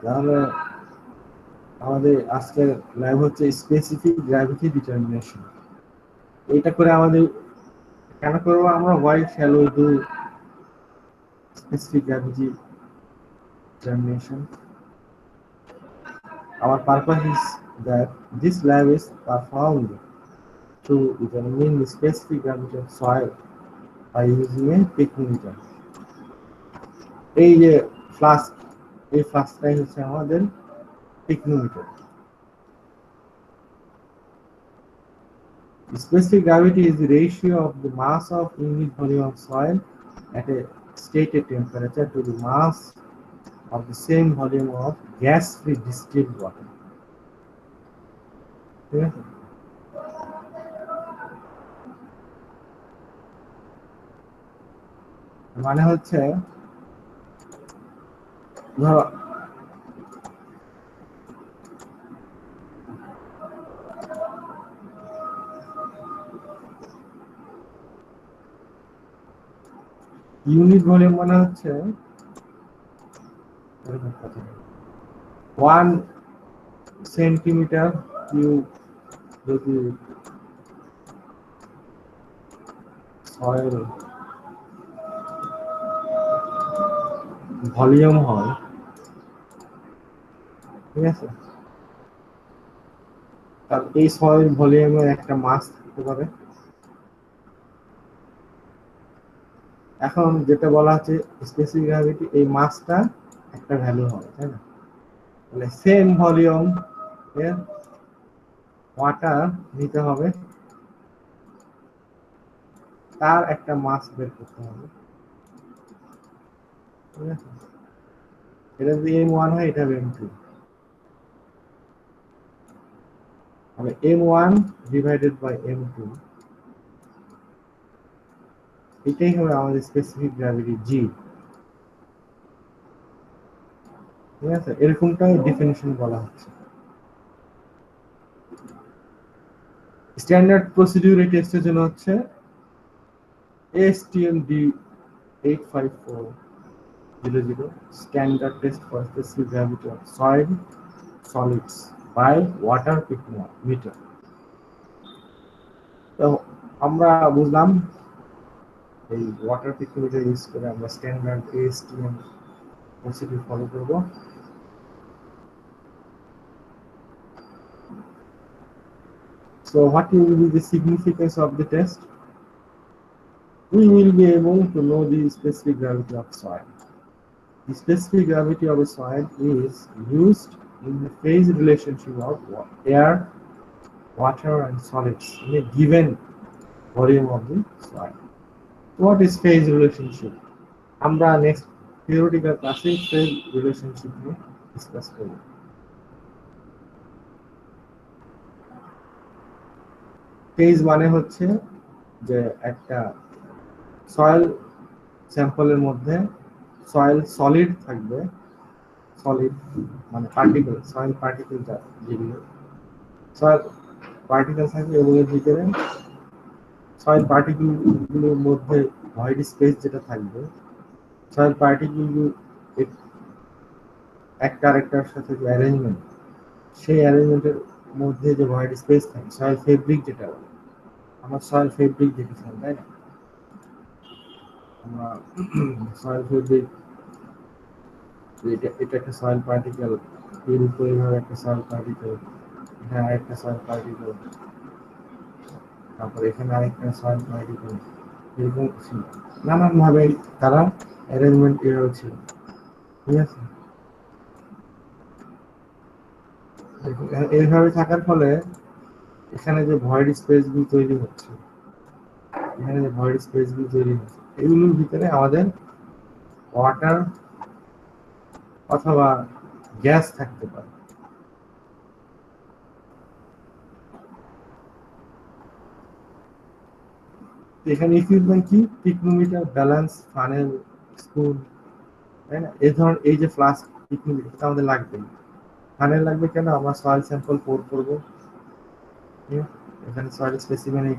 তাহলে আমাদের আজকের ল্যাব হচ্ছে স্পেসিফিক গ্র্যাভিটি ডিটারমিনেশন। এটা করে আমাদের কেন করবো আমরা? why shall we do specific gravity determination? Our purpose is that this lab is performed to determine the specific gravity of soil by using a picnometer. এই যে ফ্লাস্ক, এই ফ্লাস্কটাই হচ্ছে আমাদের picnometer. Specific gravity is the ratio of the mass of unit volume of soil at a stated temperature to the mass of the same volume of gas-free distilled water. ঠিক আছে? মানে হচ্ছে ধরো ইউনিট ভলিউম মানে হচ্ছে 1 centimetre cube যদি soil volume হয়, ঠিক আছে, তাহলে এই সয়েল ভলিউমের একটা মাস থাকতে পারে। এখন যেটা বলা হচ্ছে স্পেসিফিক গ্র্যাভিটি, এই মাসটা একটা ভ্যালু হবে, তাই না? তাহলে সেম ভলিউম এর ওয়াটার নিতে হবে, তার একটা মাস বের করতে হবে, ঠিক আছে? এটা যদি m1 হয়, এটা m2, তাহলে m1 ডিভাইডেড বাই m2, এটাই হবে আমাদের স্পেসিফিক গ্র্যাভিটি g, ঠিক আছে? এরকমটাই ডেফিনিশন বলা হচ্ছে। স্ট্যান্ডার্ড প্রসিডিউর এই টেস্টের জন্য হচ্ছে ASTM D85400, standard test for specific gravity of soil solids by water picnometer. তো আমরা বুঝলাম এই ওয়াটার পিকনোমিটার ইউজ করে আমরা স্ট্যান্ডার্ড ASTM প্রসিডিউর ফলো করব। So what will be the significance of the test? We will be able to know the specific gravity of soil. The specific gravity of a soil is used in the phase relationship of air, water and solids in a given volume of the soil. What is phase relationship? আমরা next theoretical ক্লাসে phase relationship নিয়ে discuss করব। Phase মানে হচ্ছে যে একটা soil স্যাম্পলের মধ্যে soil solid থাকবে, সলিড মানে পার্টিকেল, সয়েল পার্টিকেল যেগুলো সয়েল পার্টিকেল থাকবে এবং এর ভিতরে সয়েল পার্টিকেলগুলোর মধ্যে ভয়েড স্পেস যেটা থাকবে, সয়েল পার্টিকেলগুলো একটা আরেকটার সাথে যে অ্যারেঞ্জমেন্ট, সেই অ্যারেঞ্জমেন্টের মধ্যে যে ভয়েড স্পেস থাকে, সয়েল ফেব্রিক যেটা বলে, আমরা সয়েল ফেব্রিক দেখেছিলাম, তাই না? আমরা সয়েল ফেব্রিক, এটা একটা সয়েল পার্টিকেল, এর উপরে এইভাবে একটা সয়েল পার্টিকেল, এখানে আরেকটা সয়েল পার্টিকেল, তারপর এখানে আরেকটা সয়েল পার্টিকেল, এরকম ছিল নানান ভাবে তারা অ্যারেঞ্জমেন্ট এভাবে ছিল, ঠিক আছে? এইভাবে থাকার ফলে এখানে যে ভয়েড স্পেসগুলো তৈরি হচ্ছে, এখানে যে ভয়েড স্পেসগুলো তৈরি হচ্ছে, এগুলোর ভিতরে আমাদের ওয়াটার অথবা গ্যাস থাকতে পারে। এখানে ইকুইপমেন্ট কি? পিকনোমিটার, ব্যালেন্স, ফানেল, স্পুন, তাই না? এই ধরনের এই যে ফ্লাস্ক, পিকনোমিটার আমাদের লাগবেই। ফানেল লাগবে কেন? আমরা সয়েল স্যাম্পল পোর করবো, এখানে সয়েল স্পেসিমেন এই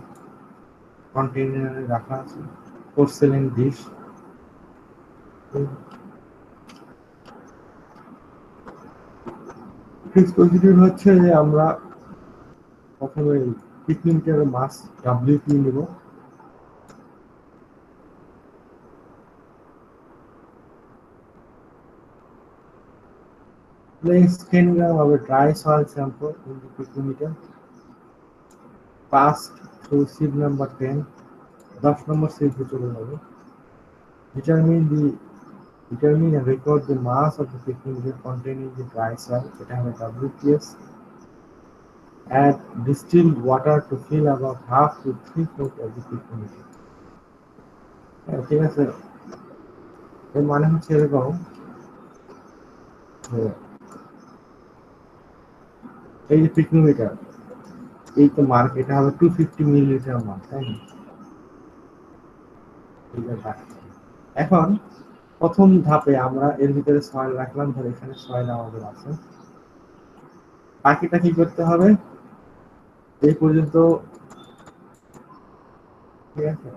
কন্টেইনারে রাখা আছে, পোর্সেলেন ডিশ। প্রসিডিউর হচ্ছে যে আমরা প্রথমে পিকনিকের মাস WP নেব। Place 10 gram of a dry soil sample in the picnometer. Passed through sieve number 10. 10 number sieve চলে যাবে। Determine and record the mass of the picnometer containing the dry soil. এটা হবে WPS. Add distilled water to fill about half to 3/4 of the picnometer. ঠিক আছে, এর মানে হচ্ছে এরকম যে এই যে পিকনোমিটার, এই তো মার্ক, এটা হবে 250 মিলিলিটার মার্ক, তাই না? এখন প্রথম ধাপে আমরা এর ভিতরে সয়েল রাখলাম, ধর এখানে সয়েল আমাদের আছে। বাকিটা কি করতে হবে? এই পর্যন্ত ঠিক আছে,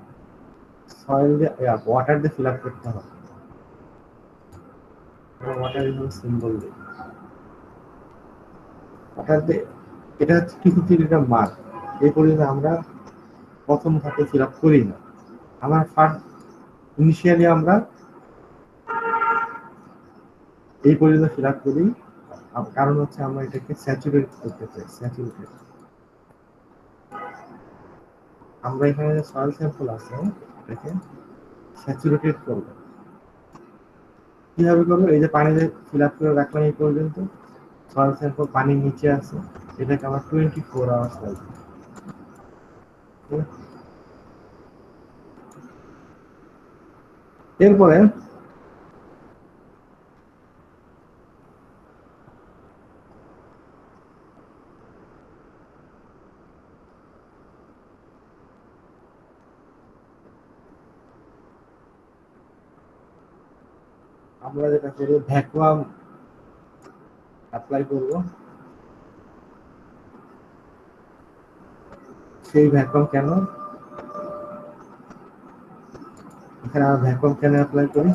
সয়েল দিয়ে ওয়াটার দিয়ে ফিল আপ করতে হবে। ওয়াটার সিম্বল দিয়ে ওয়াটার দিয়ে, এটা হচ্ছে 250 লিটার মার্ক। এই পর্যন্ত আমরা প্রথম ধাপে ফিল আপ করি না। আমার ফার্স্ট ইনিশিয়ালি আমরা এই পর্যন্ত ফিল আপ করি, কারণ হচ্ছে আমরা এটাকে স্যাচুরেট করতে চাই। স্যাচুরেটেড, আমরা এখানে যে সয়েল স্যাম্পল আছে এটাকে স্যাচুরেটেড করবো। কিভাবে করবো? এই যে পানি ফিল আপ করে রাখলাম এই পর্যন্ত, সয়েল স্যাম্পল পানির নিচে আছে, এটাকে আমরা 24 আওয়ার্স রাখবো। এরপরে আমরা যেটা করবো, ভ্যাকুয়াম অ্যাপ্লাই করব। সেই ভ্যাকুয়াম কেন, এখানে আমরা ভ্যাকুয়াম কেন অ্যাপ্লাই করি?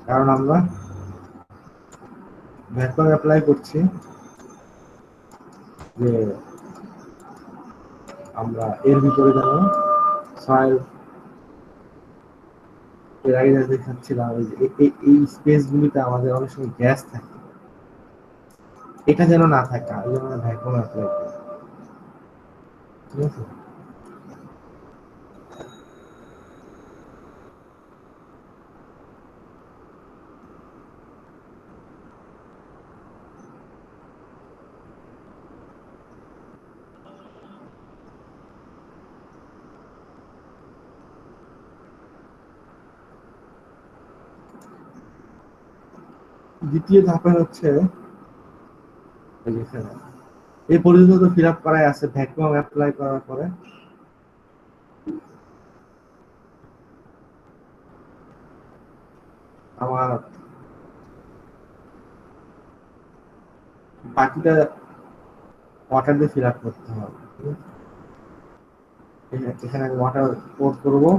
কারণ আমরা ভ্যাকুয়াম অ্যাপ্লাই করছি যে আমরা এর ভিতরে যেন সয়েল, এর আগে যা দেখাচ্ছিলাম এই স্পেস গুলিতে আমাদের অনেক সময় গ্যাস থাকে, এটা যেন না থাকে, এই জন্য ভ্যাকুয়াম অ্যাপ্লাই করি। ঠিক আছে, দ্বিতীয় ধাপে হচ্ছে এই পর্যন্ত তো ফিল আপ করাই আছে। ভ্যাকুয়াম অ্যাপ্লাই করার পরে আমার বাকিটা ওয়াটার দিয়ে ফিল আপ করতে হবে। এখানে আমি ওয়াটার পোর করবো,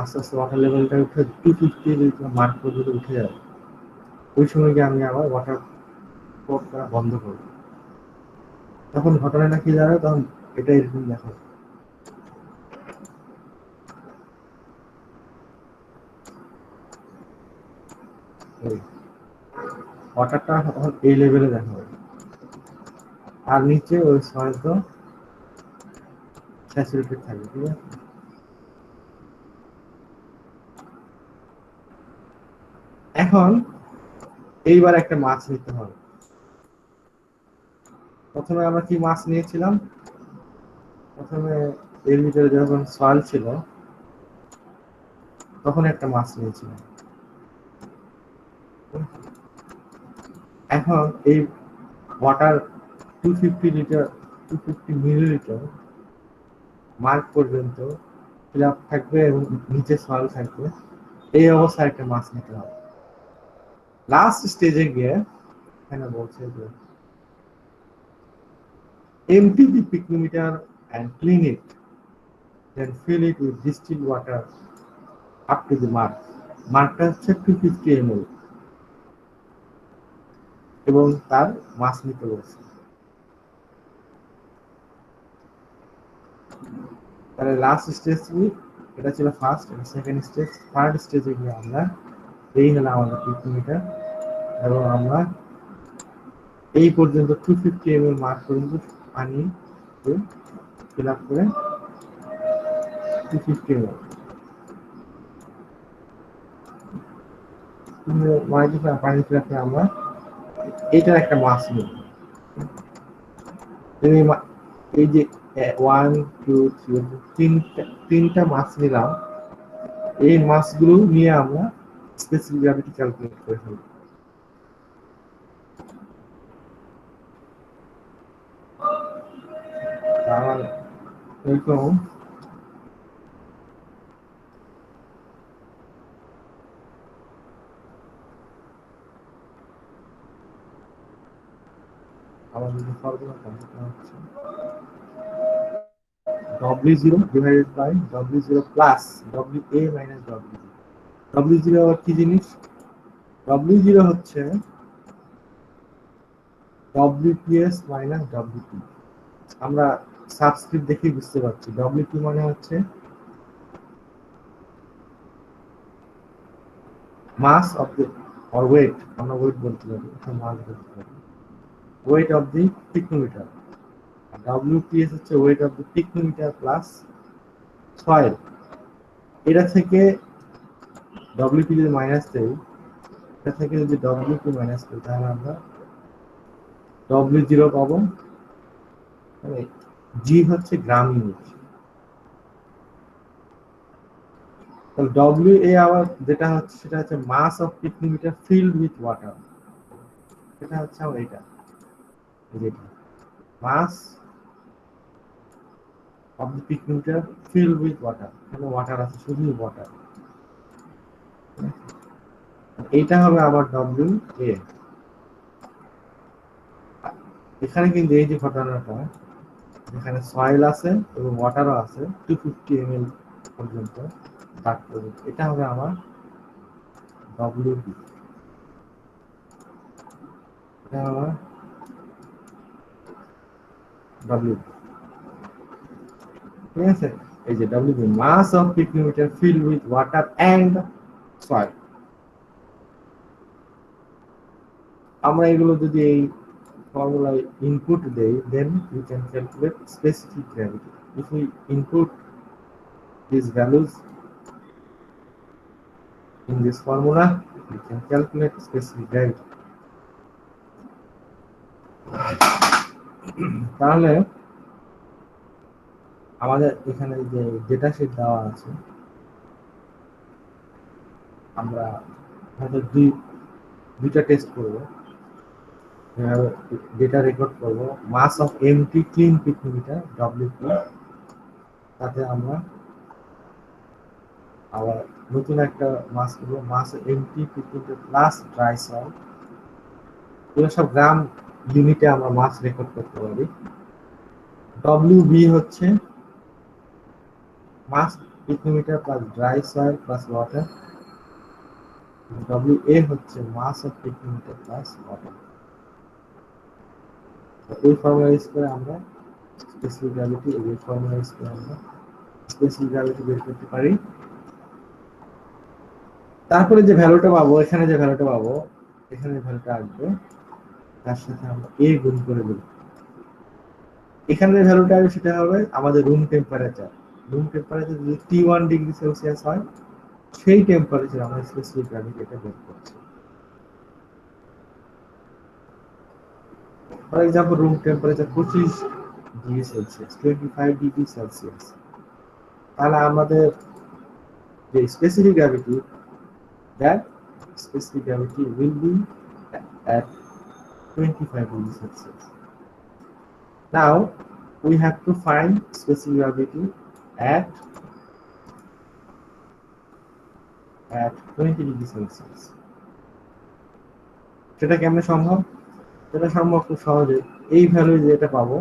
আস্তে আস্তে ওয়াটার লেভেলটা উঠে 250 মার্ক পর্যন্ত উঠে যাবে। ওই সময় গিয়ে আমি আবার ওয়াটার পোর করা বন্ধ করবো। তখন ঘটনাটা কি দাঁড়ায়, তখন এটা এরকম দেখো, ওয়াটারটা তখন এই লেভেলে দেখা হবে, আর নিচে ওই সয়েল তো স্যাচুরেটেড থাকবে। ঠিক আছে, এখন এইবার একটা মাছ নিতে হবে। প্রথমে আমরা কি মাছ নিয়েছিলাম? প্রথমে এর ভিতরে যখন সয়েল ছিল তখন একটা মাছ নিয়েছিলাম। এখন এই ওয়াটার 250 মিলিলিটার মার্ক পর্যন্ত ফিল আপ থাকবে এবং নিচে সয়েল থাকবে। এই অবস্থায় একটা মাছ নিতে হবে। লাস্ট স্টেজে গিয়ে এখানে বলছে যে empty the picnometer and clean it. then fill it with distilled water up to the mark. মার্কটা হচ্ছে 250 ml এবং তার মাস নিতে বলছে। তাহলে লাস্ট স্টেজ কি, এটা ছিল ফার্স্ট, এটা সেকেন্ড স্টেজ। থার্ড স্টেজে গিয়ে আমরা এই হলো আমাদের পিকোমিটার এবং আমরা এই পর্যন্ত 250 ml মার্ক পর্যন্ত পানি ফিল আপ করে 250 ml পানি ফিল আপ করে আমরা এটার একটা মাছ নিই। এই যে 1 2 3 তিনটা মাছ নিলাম, এই মাছগুলো নিয়ে আমরা স্পেসিফিক গ্র্যাভিটি ক্যালকুলেট করে ফেলব। আর এরকম আমাদের যে ফর্মুলাটা হচ্ছে W0 divided by W0 plus WA minus W0। W0 আবার কি জিনিস? W0 হচ্ছে WPS minus WP। আমরা সাবস্ক্রিপ্ট দেখেই বুঝতে পারছি WP মানে হচ্ছে mass of the or weight, আমরা ওয়েট বলতে পারি, মাস বলতে পারি, weight of the picometer। WPS হচ্ছে weight of the picometer plus soil। এটা থেকে WP যদি মাইনাস দেই, এটা থেকে যদি WP মাইনাস করি তাহলে আমরা W0 পাবো। G হচ্ছে গ্রাম ইউনিট। তাহলে WA আবার যেটা হচ্ছে সেটা হচ্ছে mass of pycnometer filled with water. এটা হচ্ছে আমার এটা mass of the picometer filled with water। এখানে ওয়াটার আছে, শুধু ওয়াটার। এটা হবে আবার WA। এখানে কিন্তু এই যে ঘটনাটা, এখানে সয়েল আছে এবং ওয়াটারও আছে 250 ml পর্যন্ত, এটা হবে আমার WB। এটা আমার WB, ঠিক আছে? এই যে WB mass of pycnometer filled with water and soil. আমরা এগুলো যদি এই ফর্মুলায় ইনপুট দেই, then we can calculate specific gravity. If we input these values in this formula, we can calculate specific gravity. তাহলে আমাদের এখানে যে ডেটা শিট দেওয়া আছে, আমরা হয়তো দুইটা টেস্ট করব, ডেটা রেকর্ড করব mass of empty clean pycnometer WP, তাতে আমরা আবার নতুন একটা মাস করব mass empty pycnometer plus dry soil. এগুলো সব গ্রাম ইউনিটে আমরা মাস রেকর্ড করতে পারি। WB হচ্ছে mass pycnometer plus dry soil plus water. WA হচ্ছে mass of pycnometer plus water. এই ফর্মুলা ইউজ করে আমরা স্পেসিফিক গ্র্যাভিটি, এই ফর্মুলা ইউজ করে আমরা স্পেসিফিক গ্র্যাভিটি বের করতে পারি। তারপরে যে ভ্যালুটা পাবো, এখানে যে ভ্যালুটা পাবো, এখানে ভ্যালুটা আসবে, তার সাথে আমরা A গুণ করে দেব। এখানে যে ভ্যালুটা আসবে সেটা হবে আমাদের রুম টেম্পারেচার। রুম টেম্পারেচার যদি T1 ডিগ্রি সেলসিয়াস হয়, সেই টেম্পারেচার আমরা স্পেসিফিক গ্র্যাভিটি এটা বের করছি। For example room temperature 25 degree Celsius, 25 degree Celsius, তাহলে আমাদের যে specific gravity, that specific gravity will be at 25 degrees Celsius. Now we have to find specific gravity at 20 degrees Celsius. সেটা কেমনে সম্ভব? সেটা সম্ভব খুব সহজে। এই ভ্যালু যেটা পাবো,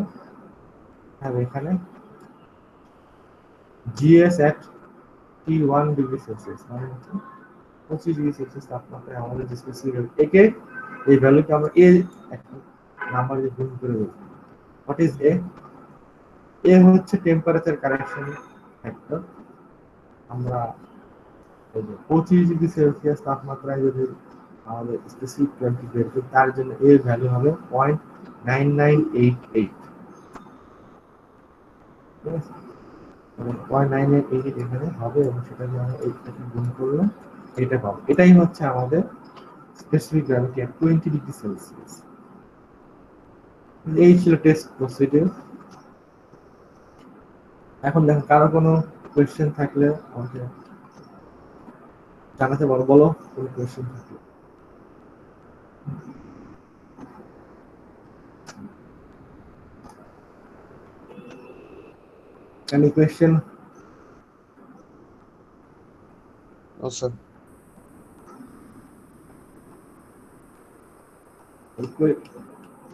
এখানে GS at T1 degree Celsius মানে হচ্ছে 25 ডিগ্রি সেলসিয়াস তাপমাত্রায় আমাদের যে স্পেসিফিক একে এই ভ্যালুকে আমরা এ একটা নাম্বার দিয়ে গুণ করে দেব। What is a? এ হচ্ছে টেম্পারেচার কারেকশন ফ্যাক্টর। আমরা 25 ডিগ্রি সেলসিয়াস তাপমাত্রায় যদি আমাদের স্পেসিফিক ভ্যালু বের করি তার জন্য এর ভ্যালু হবে 0.9988। ঠিক আছে, 0.9988 এখানে হবে এবং সেটা দিয়ে আমরা এইটাকে গুণ করলে এটা পাবো। এটাই হচ্ছে আমাদের স্পেসিফিক গ্র্যাভিটি এট 20 ডিগ্রি সেলসিয়াস। এই ছিল টেস্ট প্রসিডিউর। এখন দেখো কারো কোনো কোয়েশ্চেন থাকলে আমাকে জানাতে পারো, বলো কোনো কোয়েশ্চেন থাকলে। Any question? No, sir.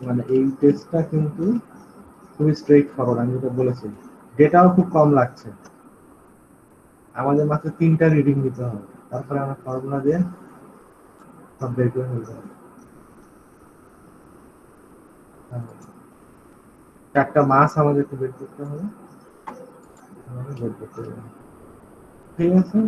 মানে এই টেস্টটা কিন্তু খুবই স্ট্রেইট ফরওয়ার্ড, আমি যেটা বলেছি। ডেটাও খুব কম লাগছে, আমাদের মাত্র 3টা রিডিং দিতে হবে, তারপরে আমরা ফর্মুলা দিয়ে সব বের করে ফেলতে হবে। 4টা মাস আমাদেরকে বের করতে হবে, বের করতে হবে। ঠিক আছে।